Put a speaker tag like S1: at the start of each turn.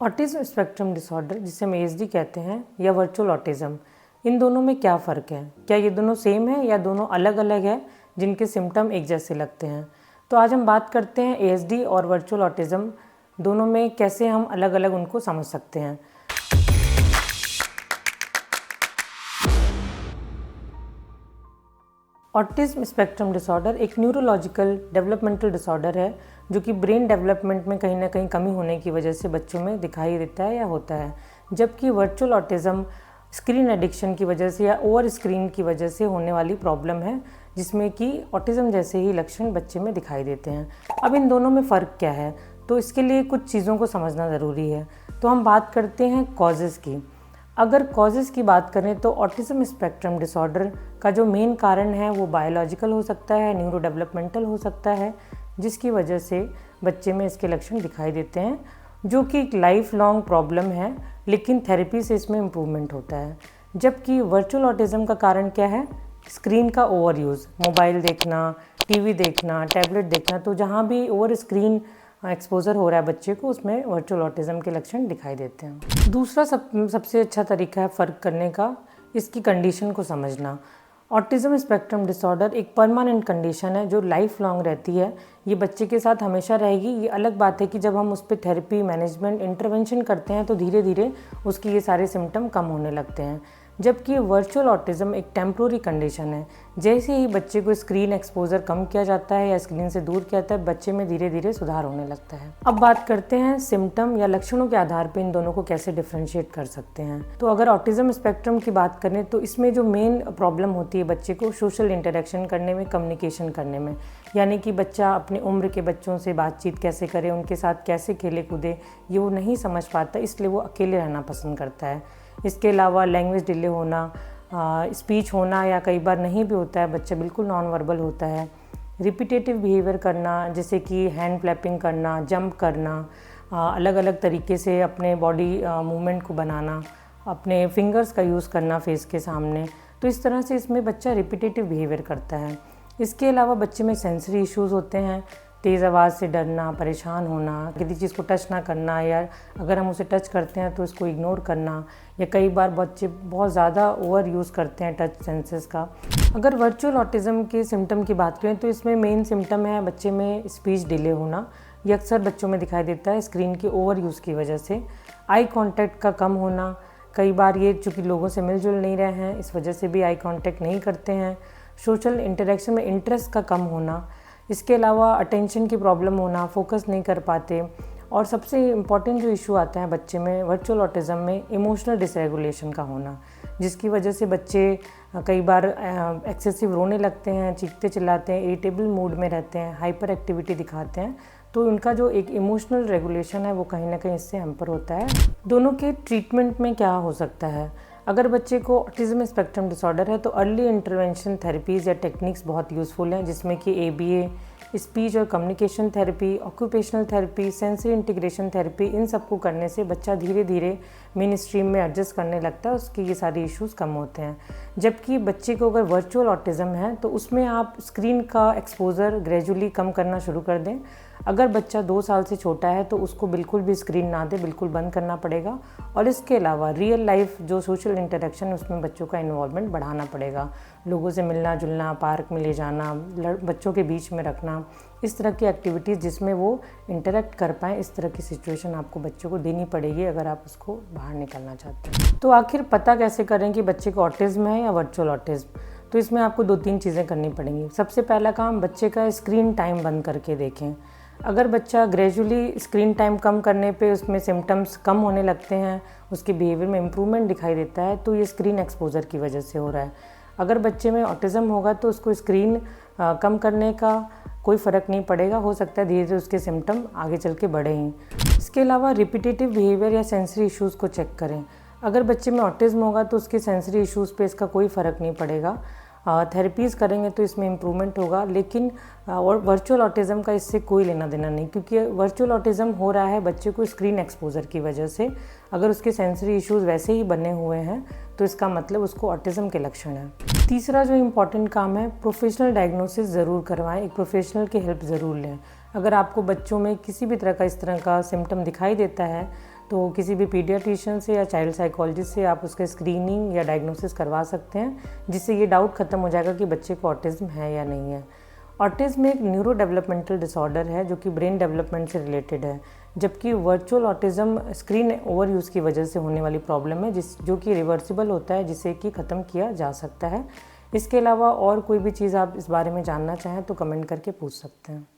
S1: Autism spectrum disorder, जिसे हम ASD कहते हैं, या वर्चुअल ऑटिज्म, इन दोनों में क्या फ़र्क है? क्या ये दोनों सेम है या दोनों अलग अलग है जिनके सिम्टम एक जैसे लगते हैं? तो आज हम बात करते हैं एएसडी और वर्चुअल ऑटिज्म दोनों में कैसे हम अलग अलग उनको समझ सकते हैं। ऑटिज्म स्पेक्ट्रम डिसऑर्डर एक न्यूरोलॉजिकल डेवलपमेंटल डिसऑर्डर है जो कि ब्रेन डेवलपमेंट में कहीं ना कहीं कमी होने की वजह से बच्चों में दिखाई देता है या होता है, जबकि वर्चुअल ऑटिज्म स्क्रीन एडिक्शन की वजह से या ओवर स्क्रीन की वजह से होने वाली प्रॉब्लम है, जिसमें कि ऑटिज्म जैसे ही लक्षण बच्चे में दिखाई देते हैं। अब इन दोनों में फ़र्क क्या है, तो इसके लिए कुछ चीज़ों को समझना ज़रूरी है। तो हम बात करते हैं कॉजेज़ की। अगर कॉजेज़ की बात करें तो ऑटिज्म स्पेक्ट्रम डिसऑर्डर का जो मेन कारण है वो बायोलॉजिकल हो सकता है, न्यूरो डेवलपमेंटल हो सकता है, जिसकी वजह से बच्चे में इसके लक्षण दिखाई देते हैं, जो कि एक लाइफ लॉन्ग प्रॉब्लम है, लेकिन थेरेपी से इसमें इम्प्रूवमेंट होता है। जबकि वर्चुअल ऑटिज्म का कारण क्या है? स्क्रीन का ओवर यूज़, मोबाइल देखना, टीवी देखना, टैबलेट देखना, तो जहाँ भी ओवर स्क्रीन एक्सपोजर हो रहा है बच्चे को, उसमें वर्चुअल ऑटिज्म के लक्षण दिखाई देते हैं। दूसरा सबसे अच्छा तरीका है फ़र्क करने का, इसकी कंडीशन को समझना। ऑटिज्म स्पेक्ट्रम डिसऑर्डर एक परमानेंट कंडीशन है जो लाइफ लॉन्ग रहती है। ये बच्चे के साथ हमेशा रहेगी। ये अलग बात है कि जब हम उस पर थेरेपी, मैनेजमेंट, इंटरवेंशन करते हैं तो धीरे धीरे उसके ये सारे सिम्टम कम होने लगते हैं। जबकि वर्चुअल ऑटिज्म एक टेम्प्रोरी कंडीशन है। जैसे ही बच्चे को स्क्रीन एक्सपोजर कम किया जाता है या स्क्रीन से दूर किया जाता है, बच्चे में धीरे धीरे सुधार होने लगता है। अब बात करते हैं सिम्टम या लक्षणों के आधार पर इन दोनों को कैसे डिफ्रेंशिएट कर सकते हैं। तो अगर ऑटिज्म स्पेक्ट्रम की बात करें तो इसमें जो मेन प्रॉब्लम होती है बच्चे को सोशल इंटरेक्शन करने में, कम्युनिकेशन करने में, यानी कि बच्चा अपने उम्र के बच्चों से बातचीत कैसे करे, उनके साथ कैसे खेले कूदे, ये वो नहीं समझ पाता, इसलिए वो अकेले रहना पसंद करता है। इसके अलावा लैंग्वेज डिले होना, स्पीच होना, या कई बार नहीं भी होता है, बच्चा बिल्कुल नॉन वर्बल होता है। रिपीटेटिव बिहेवियर करना, जैसे कि हैंड फ्लैपिंग करना, जंप करना, अलग अलग तरीके से अपने बॉडी मूवमेंट को बनाना, अपने फिंगर्स का यूज़ करना फेस के सामने, तो इस तरह से इसमें बच्चा रिपीटेटिव बिहेवियर करता है। इसके अलावा बच्चे में सेंसरी इश्यूज़ होते हैं, तेज़ आवाज़ से डरना, परेशान होना, किसी चीज़ को टच ना करना, या अगर हम उसे टच करते हैं तो इसको इग्नोर करना, या कई बार बच्चे बहुत ज़्यादा ओवर यूज़ करते हैं टच सेंसेस का। अगर वर्चुअल ऑटिज्म के सिम्टम की बात करें तो इसमें मेन सिम्टम है बच्चे में स्पीच डिले होना। ये अक्सर बच्चों में दिखाई देता है स्क्रीन के ओवर यूज़ की वजह से। आई कॉन्टैक्ट का कम होना, कई बार ये चूँकि लोगों से मिलजुल नहीं रहे हैं, इस वजह से भी आई कॉन्टैक्ट नहीं करते हैं। सोशल इंटरेक्शन में इंटरेस्ट का कम होना। इसके अलावा अटेंशन की प्रॉब्लम होना, फोकस नहीं कर पाते। और सबसे इम्पॉर्टेंट जो इशू आता है बच्चे में वर्चुअल ऑटिज्म में, इमोशनल डिसरेगुलेशन का होना, जिसकी वजह से बच्चे कई बार एक्सेसिव रोने लगते हैं, चीखते चिल्लाते हैं, इरिटेबल मूड में रहते हैं, हाइपर एक्टिविटी दिखाते हैं। तो उनका जो एक इमोशनल रेगुलेशन है वो कहीं ना कहीं इससे हैम्पर होता है। दोनों के ट्रीटमेंट में क्या हो सकता है? अगर बच्चे को ऑटिज्म स्पेक्ट्रम डिसऑर्डर है तो अर्ली इंटरवेंशन थेरेपीज़ या टेक्निक्स बहुत यूज़फुल हैं, जिसमें कि ABA, स्पीच और communication therapy, occupational therapy, sensory integration therapy, इन सबको करने से बच्चा धीरे धीरे मेन स्ट्रीम में एडजस्ट करने लगता है, उसके ये सारे इश्यूज़ कम होते हैं। जबकि बच्चे को अगर वर्चुअल ऑटिज्म है तो उसमें आप स्क्रीन का एक्सपोजर ग्रेजुअली कम करना शुरू कर दें। अगर बच्चा 2 साल से छोटा है तो उसको बिल्कुल भी स्क्रीन ना दे, बिल्कुल बंद करना पड़ेगा। और इसके अलावा रियल लाइफ जो सोशल इंटरेक्शन है उसमें बच्चों का इन्वॉल्वमेंट बढ़ाना पड़ेगा। लोगों से मिलना जुलना, पार्क में ले जाना, बच्चों के बीच में रखना, इस तरह की एक्टिविटीज़ जिसमें वो इंटरेक्ट कर पाएँ, इस तरह की सिचुएशन आपको बच्चों को देनी पड़ेगी अगर आप उसको बाहर निकलना चाहते हैं। तो आखिर पता कैसे करें कि बच्चे को ऑटिज्म है या वर्चुअल ऑटिज्म? तो इसमें आपको 2-3 चीज़ें करनी पड़ेंगी। सबसे पहला काम, बच्चे का स्क्रीन टाइम बंद करके देखें। अगर बच्चा ग्रेजुअली स्क्रीन टाइम कम करने पे उसमें सिम्टम्स कम होने लगते हैं, उसके बिहेवियर में इम्प्रूवमेंट दिखाई देता है, तो ये स्क्रीन एक्सपोजर की वजह से हो रहा है। अगर बच्चे में ऑटिज्म होगा तो उसको स्क्रीन कम करने का कोई फ़र्क नहीं पड़ेगा, हो सकता है धीरे धीरे उसके सिम्टम आगे चल के बढ़े ही। इसके अलावा रिपीटेटिव बिहेवियर या सेंसरी इश्यूज़ को चेक करें। अगर बच्चे में ऑटिज्म होगा तो उसके सेंसरी इश्यूज़ पे इसका कोई फ़र्क नहीं पड़ेगा। थेरेपीज़ करेंगे तो इसमें इम्प्रूवमेंट होगा, लेकिन वर्चुअल ऑटिज्म का इससे कोई लेना देना नहीं, क्योंकि वर्चुअल ऑटिज्म हो रहा है बच्चे को स्क्रीन एक्सपोजर की वजह से। अगर उसके सेंसरी इश्यूज़ वैसे ही बने हुए हैं तो इसका मतलब उसको ऑटिज्म के लक्षण है। तीसरा जो इम्पॉर्टेंट काम है, प्रोफेशनल डायग्नोसिस ज़रूर करवाएं, एक प्रोफेशनल की हेल्प ज़रूर लें। अगर आपको बच्चों में किसी भी तरह का इस तरह का सिम्टम दिखाई देता है तो किसी भी पीडियाट्रिशियन से या चाइल्ड साइकोलॉजिस्ट से आप उसके स्क्रीनिंग या डायग्नोसिस करवा सकते हैं, जिससे ये डाउट ख़त्म हो जाएगा कि बच्चे को ऑटिज़म है या नहीं है। ऑटिज़म एक न्यूरो डेवलपमेंटल डिसऑर्डर है जो कि ब्रेन डेवलपमेंट से रिलेटेड है, जबकि virtual autism screen over use की वजह से होने वाली प्रॉब्लम है जो कि रिवर्सिबल होता है, जिसे कि ख़त्म किया जा सकता है। इसके अलावा और कोई भी चीज़ आप इस बारे में जानना चाहें तो कमेंट करके पूछ सकते हैं।